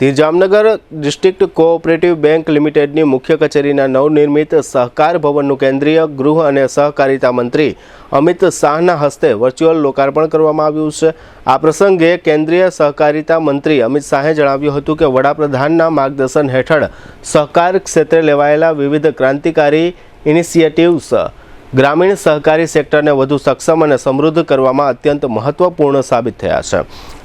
તીર Jamnagar district cooperative bank લિમિટેડની મુખ્ય કચેરીના નવનિર્મિત સહકાર ભવનનું કેન્દ્રીય ગૃહ અને સહકારિતા મંત્રી અમિત શાહના હસ્તે વર્ચ્યુઅલ લોકાર્પણ કરવામાં આવ્યું છે। આ પ્રસંગે કેન્દ્રીય સહકારિતા મંત્રી અમિત શાહે જણાવ્યું હતું કે વડાપ્રધાનના માર્ગદર્શન હેઠળ સહકાર ક્ષેત્રે લેવાયેલા વિવિધ ક્રાંતિકારી ઇનિશિયેટિવ્સ ग्रामीण सहकारी सेक्टर ने વધુ સક્ષમ અને સમૃદ્ધ કરવામાં અત્યંત મહત્વપૂર્ણ સાબિત થયા છે।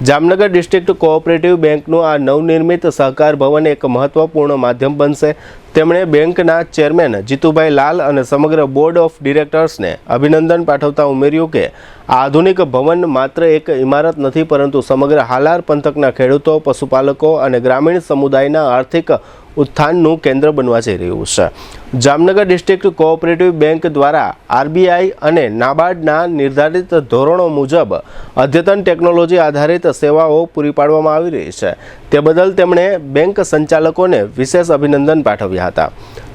જામનગર ડિસ્ટ્રિક્ટ કોઓપરેટિવ બેંકનું આ નવનિર્મિત સહકાર ભવન એક મહત્વપૂર્ણ માધ્યમ બનશે। તેમણે બેંકના ચેરમેન જીતુભાઈ લાલ અને સમગ્ર બોર્ડ ઓફ ડિરેક્ટર્સને અભિનંદન પાઠવતા ઉમેર્યું કે આ આધુનિક ભવન માત્ર એક ઇમારત નથી, પરંતુ સમગ્ર હાલાર પંથકના ખેડૂતો, પશુપાલકો અને ગ્રામીણ સમુદાયના આર્થિક उत्थानનું કેન્દ્ર બનવા જઈ રહ્યું છે। જામનગર ડિસ્ટ્રિક્ટ કોઓપરેટિવ બેંક દ્વારા આરબીઆઈ અને નાબાર્ડના નિર્ધારિત ધોરણો મુજબ અદ્યતન ટેકનોલોજી આધારિત સેવાઓ પૂરી પાડવામાં આવી રહી છે। તે બદલ તેમણે બેંક સંચાલકોને વિશેષ અભિનંદન પાઠવ્યા હતા।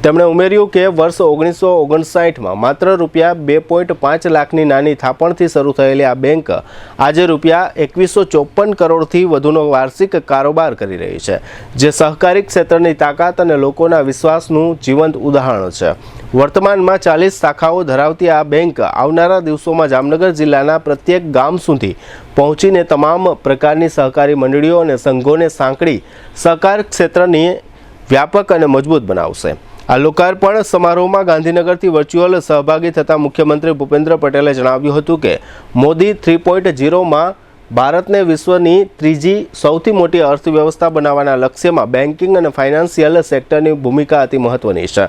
તેમણે ઉમેર્યું કે વર્ષ 1959માં માત્ર રૂપિયા 2.5 લાખની નાની થાપણથી શરૂ થયેલી આ બેંક આજે રૂપિયા 2154 કરોડથી વધુનો વાર્ષિક કારોબાર કરી રહી છે, જે સહકારી ક્ષેત્રની તાકાત અને લોકોના વિશ્વાસનું જીવંત ઉદાહરણ છે। વર્તમાનમાં 40 શાખાઓ ધરાવતી આ બેંક આવનારા દિવસોમાં જામનગર જિલ્લાના પ્રત્યેક ગામ સુધી પહોંચીને તમામ પ્રકારની સહકારી મંડળીઓ અને સંઘોને સાંકળી સહકાર ક્ષેત્રની વ્યાપક અને મજબૂત બનાવશે। આ લોકાર્પણ સમારોહમાં ગાંધીનગરથી વર્ચ્યુઅલ સહભાગી થતા મુખ્યમંત્રી ભૂપેન્દ્ર પટેલે જણાવ્યું હતું કે મોદી 3.0માં ભારતને વિશ્વની ત્રીજી સૌથી મોટી અર્થવ્યવસ્થા બનાવવાના લક્ષ્યમાં બેન્કિંગ અને ફાઇનાન્શિયલ સેક્ટરની ભૂમિકા અતિ મહત્વની છે।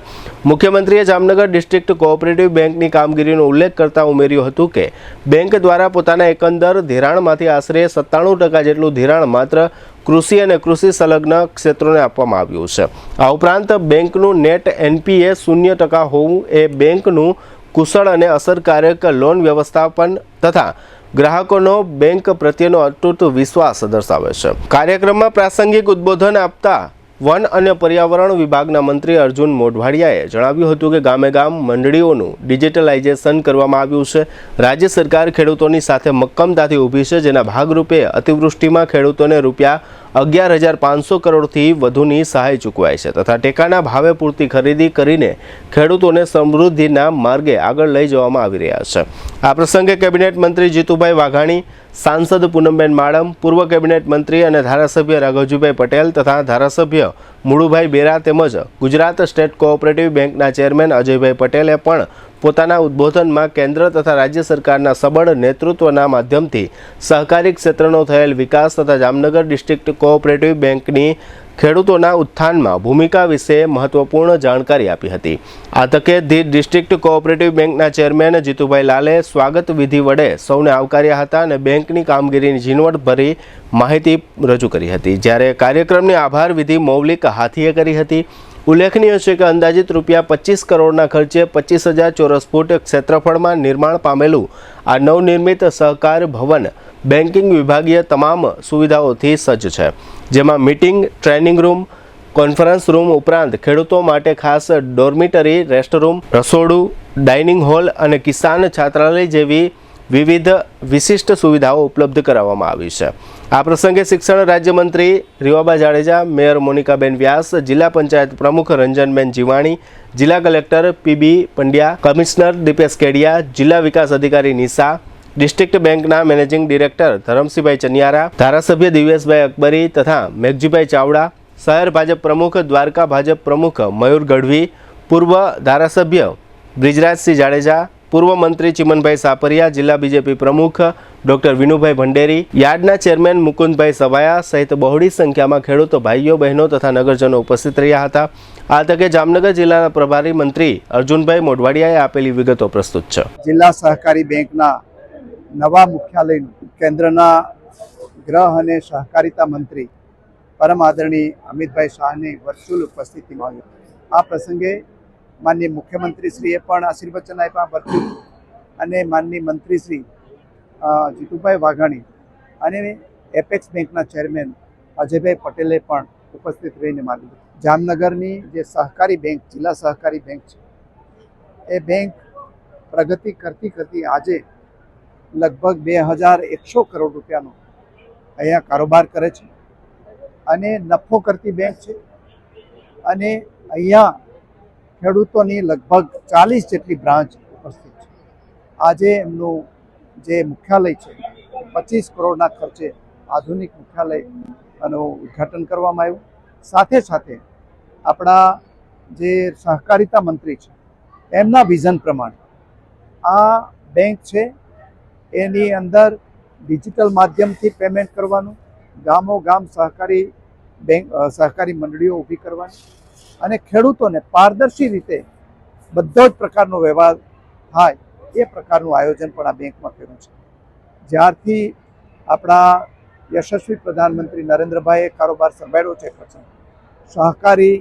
મુખ્યમંત્રીએ જામનગર ડિસ્ટ્રિક્ટ કોઓપરેટિવ બેંકની કામગીરીનો ઉલ્લેખ કરતા ઉમેર્યું હતું કે બેંક દ્વારા પોતાના એકંદર ધિરાણમાંથી આશરે 97% જેટલું ધિરાણ માત્ર કૃષિ અને કૃષિ સંલગ્ન ક્ષેત્રોને આપવામાં આવ્યું છે। આ ઉપરાંત બેંકનું નેટ એનપીએ 0% હોવું એ બેંકનું કુશળ અને અસરકારક લોન વ્યવસ્થાપન તથા ગ્રાહકોનો બેંક પ્રત્યેનો અતૂટ વિશ્વાસ દર્શાવે છે। કાર્યક્રમમાં પ્રાસંગિક ઉદ્બોધન આપતા વન અને પર્યાવરણ વિભાગના મંત્રી અર્જુન મોઢવાડિયાએ જણાવ્યું હતું કે ગામે ગામ મંડળીઓનું ડિજિટલાઇઝેશન કરવામાં આવ્યું છે। રાજ્ય સરકાર ખેડૂતોની સાથે મક્કમતાથી ઊભી છે, જેના ભાગરૂપે અતિવૃષ્ટિમાં ખેડૂતોને રૂપિયા 11,500 કરોડથી વધુની સહાય ચૂકવાય છે તથા ટેકાના ભાવે પૂરતી ખરીદી કરીને ખેડૂતોને સમૃદ્ધિના માર્ગે આગળ લઈ જવામાં આવી રહ્યા છે। આ પ્રસંગે કેબિનેટ મંત્રી જીતુભાઈ વાઘાણી, સાંસદ પૂનમબેન માડમ, પૂર્વ કેબિનેટ મંત્રી અને ધારાસભ્ય રાઘવજીભાઈ પટેલ તથા ધારાસભ્ય મુળુભાઈ બેરા તેમજ ગુજરાત સ્ટેટ કોઓપરેટિવ બેંકના ચેરમેન અજયભાઈ પટેલે પણ પોતાના ઉદ્બોધનમાં કેન્દ્ર તથા રાજ્ય સરકારના સબળ નેતૃત્વના માધ્યમથી સહકારી ક્ષેત્રનો થયેલ વિકાસ તથા જામનગર ડિસ્ટ્રિક્ટ કોઓપરેટિવ બેંકની ખેડૂતોના ઉત્થાનમાં ભૂમિકા વિશે મહત્વપૂર્ણ જાણકારી આપી હતી। આ તકે ધી ડિસ્ટ્રિક્ટ કોઓપરેટિવ બેંકના ચેરમેન જીતુભાઈ લાલે સ્વાગત વિધિ વડે સૌને આવકાર્યા હતા અને બેંકની કામગીરીની ઝીણવટભરી માહિતી રજૂ કરી હતી। જ્યારે કાર્યક્રમની આભાર વિધિ મૌલિક હાથીએ કરી હતી। ઉલ્લેખનીય છે કે અંદાજિત રૂપિયા 25 કરોડના ખર્ચે 25,000 ચોરસ ફૂટ ક્ષેત્રફળમાં નિર્માણ પામેલું આ નવનિર્મિત સહકાર ભવન બેન્કિંગ વિભાગીય તમામ સુવિધાઓથી સજ્જ છે, જેમાં meeting, training room, conference room ઉપરાંત ખેડૂતો માટે ખાસ ડોર્મિટરી, રેસ્ટ રૂમ, રસોડું, ડાઇનિંગ હોલ અને કિસાન છાત્રાલય જેવી વિવિધ વિશિષ્ટ સુવિધાઓ ઉપલબ્ધ કરાવવામાં આવી છે। આ પ્રસંગે શિક્ષણ રાજ્યમંત્રી રીવાબા જાડેજા, મેયર મોનિકાબેન વ્યાસ, જિલ્લા પંચાયત પ્રમુખ રંજનબેન જીવાણી, જિલ્લા collector PB Pandya, commissioner Dipesh Kedia, જિલ્લા વિકાસ અધિકારી નિશા, ડિસ્ટ્રિક્ટ બેંકના મેનેજિંગ ડિરેક્ટર ધરમસિંહભાઈ ચનિયારા, ધારાસભ્ય દિવેશભાઈ અકબરી તથા મેઘજીભાઈ ચાવડા, શહેર ભાજપ પ્રમુખ, દ્વારકા ભાજપ પ્રમુખ મયુર ગઢવી, પૂર્વ ધારાસભ્ય બ્રિજરાજસિંહ જાડેજા, પૂર્વ મંત્રી ચિમનભાઈ સાપરિયા, જિલ્લા બીજેપી પ્રમુખ ડોક્ટર વિનુભાઈ ભંડેરી, યાર્ડના ચેરમેન મુકુંદભાઈ સવાયા સહિત બહોળી સંખ્યામાં ખેડૂતો, ભાઈઓ બહેનો તથા નગરજનો ઉપસ્થિત રહ્યા હતા। આ તકે જામનગર જિલ્લાના પ્રભારી મંત્રી અર્જુનભાઈ મોઢવાડિયાએ આપેલી વિગતો પ્રસ્તુત છે। જિલ્લા સહકારી બેંકના નવા મુખ્યાલય કેન્દ્રના ગૃહ અને સહકારિતા મંત્રી પરમ આદરણીય અમિતભાઈ શાહની વર્ચ્યુઅલ ઉપસ્થિતિમાં આ પ્રસંગે માનનીય મુખ્યમંત્રીશ્રીએ પણ આશીર્વચન આપ્યા વર્ચ્યુઅલ અને માનનીય મંત્રીશ્રી જીતુભાઈ વાઘાણી અને એપેક્સ બેંકના ચેરમેન અજયભાઈ પટેલે પણ ઉપસ્થિત રહીને માર્ગદર્શન. જામનગરની જે સહકારી બેંક, જિલ્લા સહકારી બેંક છે, એ બેંક પ્રગતિ કરતી આજે લગભગ 2100 કરોડ રૂપિયાનો અહીંયા કારોબાર કરે છે અને નફો કરતી બેંક છે અને અહીંયા ખેડૂતોની લગભગ 40 જેટલી બ્રાન્ચ ઉપસ્થિત છે. આજે એમનું જે મુખ્યાલય છે 25 કરોડના ખર્ચે આધુનિક મુખ્યાલયનું ઉદ્ઘાટન કરવામાં આવ્યું. સાથે સાથે આપણા જે સહકારિતા મંત્રી છે એમના વિઝન પ્રમાણે આ બેંક છે એની અંદર ડિજિટલ માધ્યમથી પેમેન્ટ કરવાનું, ગામો ગામ સહકારી મંડળીઓ ઊભી કરવાની અને ખેડૂતોને પારદર્શી રીતે બધો જ પ્રકારનો વ્યવહાર થાય એ પ્રકારનું આયોજન પણ આ બેંકમાં કર્યું છે. જ્યારથી આપણા યશસ્વી પ્રધાનમંત્રી નરેન્દ્રભાઈએ કારોબાર સંભાળ્યો છે પછી સહકારી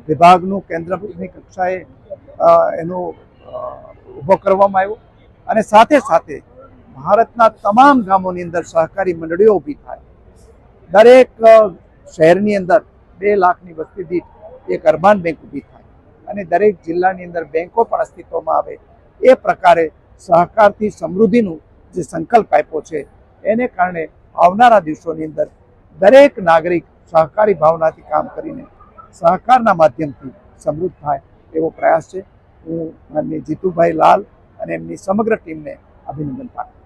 વિભાગનું કેન્દ્રની કક્ષાએ એનો ઊભો કરવામાં આવ્યો અને સાથે સાથે ભારતના તમામ ગામોની અંદર સહકારી મંડળીઓ ઊભી થાય. દરેક શહેરની અંદર 2 લાખની વસ્તી દીઠ એક અર્બન બેંક ઊભી થાય અને દરેક જિલ્લાની અંદર બેંકો પણ અસ્તિત્વમાં આવે એ પ્રકારે સહકારથી સમૃદ્ધિનું જે સંકલ્પ આપ્યો છે એને કારણે આવનારા દિવસોની અંદર દરેક નાગરિક સહકારી ભાવનાથી કામ કરીને સહકારના માધ્યમથી સમૃદ્ધ થાય એવો પ્રયાસ છે. હું માનનીય જીતુભાઈ લાલ અને એમની સમગ્ર ટીમને અભિનંદન પાઠવું.